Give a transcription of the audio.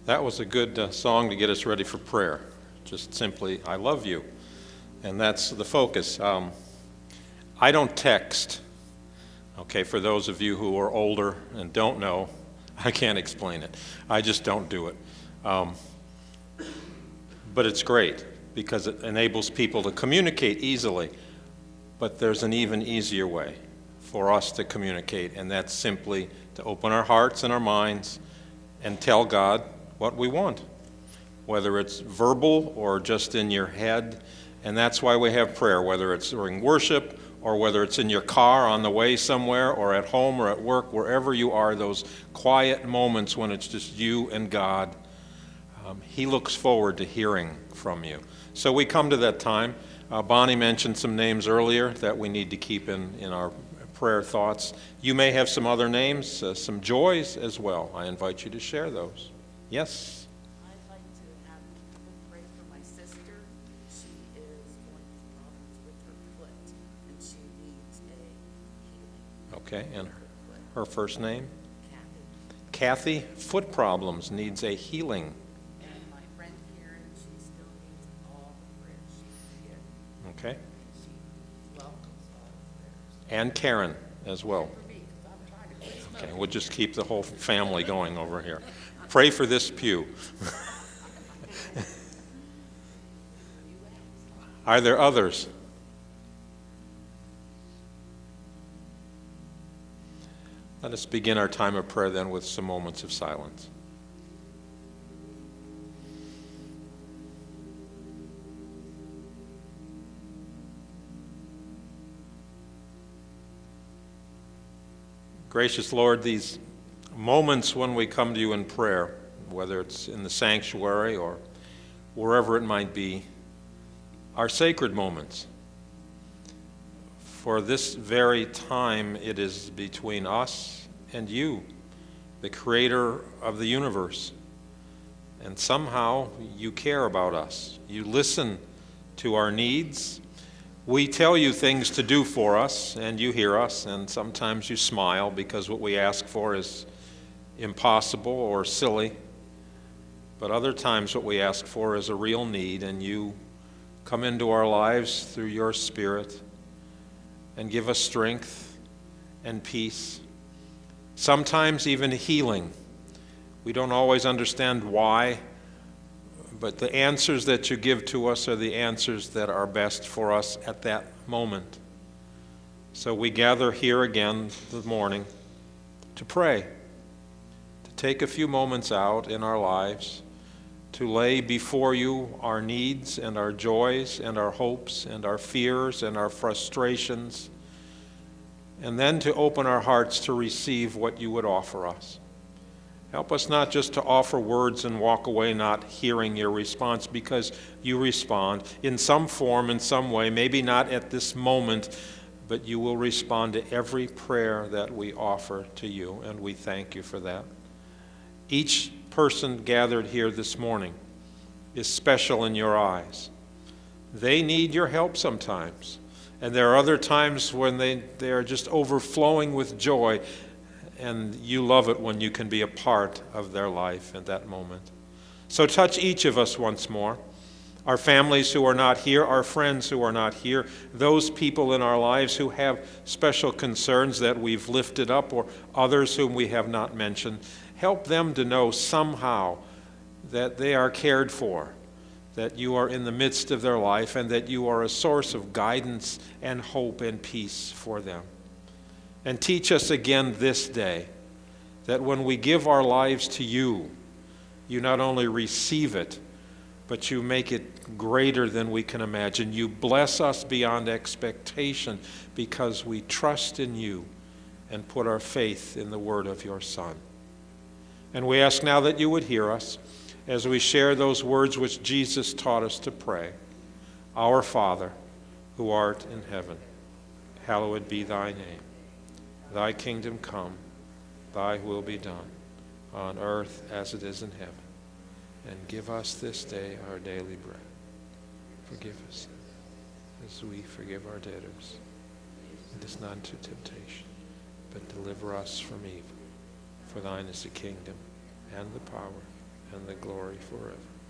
That was a good song to get us ready for prayer. Just simply, I love you. And that's the focus. I don't text. Okay, for those of you who are older and don't know, I can't explain it. I just don't do it. But it's great because it enables people to communicate easily. But there's an even easier way for us to communicate, and that's simply to open our hearts and our minds and tell God what we want, whether it's verbal or just in your head. And that's why we have prayer, whether it's during worship or whether it's in your car on the way somewhere or at home or at work, wherever you are, those quiet moments when it's just you and God. He looks forward to hearing from you. So we come to that time. Bonnie mentioned some names earlier that we need to keep in our prayer thoughts. You may have some other names, some joys as well. I invite you to share those. Yes? I'd like to have people pray for my sister. She is going through problems with her foot, and she needs a healing. Okay, and her first name? Kathy. Kathy, foot problems, needs a healing. And my friend Karen, she still needs all the prayers she can get. Okay. She welcomes all the prayers. And Karen as well. For me, 'cause I'm trying to quit smoking. Okay, we'll just keep the whole family going over here. Pray for this pew. Are there others? Let us begin our time of prayer then with some moments of silence. Gracious Lord, these moments when we come to you in prayer, whether it's in the sanctuary or wherever it might be, are sacred moments. For this very time, it is between us and you, the creator of the universe. And somehow you care about us. You listen to our needs. We tell you things to do for us, and you hear us, and sometimes you smile because what we ask for is impossible or silly. But other times what we ask for is a real need, and you come into our lives through your Spirit and give us strength and peace, sometimes even healing. We don't always understand why, but the answers that you give to us are the answers that are best for us at that moment. So we gather here again this morning to pray, to take a few moments out in our lives, to lay before you our needs and our joys and our hopes and our fears and our frustrations, and then to open our hearts to receive what you would offer us. Help us not just to offer words and walk away not hearing your response, because you respond in some form, in some way, maybe not at this moment, but you will respond to every prayer that we offer to you, and we thank you for that. Each person gathered here this morning is special in your eyes. They need your help sometimes, and there are other times when they are just overflowing with joy, and you love it when you can be a part of their life at that moment. So touch each of us once more. Our families who are not here, our friends who are not here, those people in our lives who have special concerns that we've lifted up, or others whom we have not mentioned. Help them to know somehow that they are cared for, that you are in the midst of their life, and that you are a source of guidance and hope and peace for them. And teach us again this day that when we give our lives to you, you not only receive it, but you make it greater than we can imagine. You bless us beyond expectation because we trust in you and put our faith in the word of your Son. And we ask now that you would hear us as we share those words which Jesus taught us to pray. Our Father, who art in heaven, hallowed be thy name. Thy kingdom come, thy will be done, on earth as it is in heaven. And give us this day our daily bread. Forgive us as we forgive our debtors. Lead us not into temptation, but deliver us from evil. For thine is the kingdom, and the power, and the glory forever.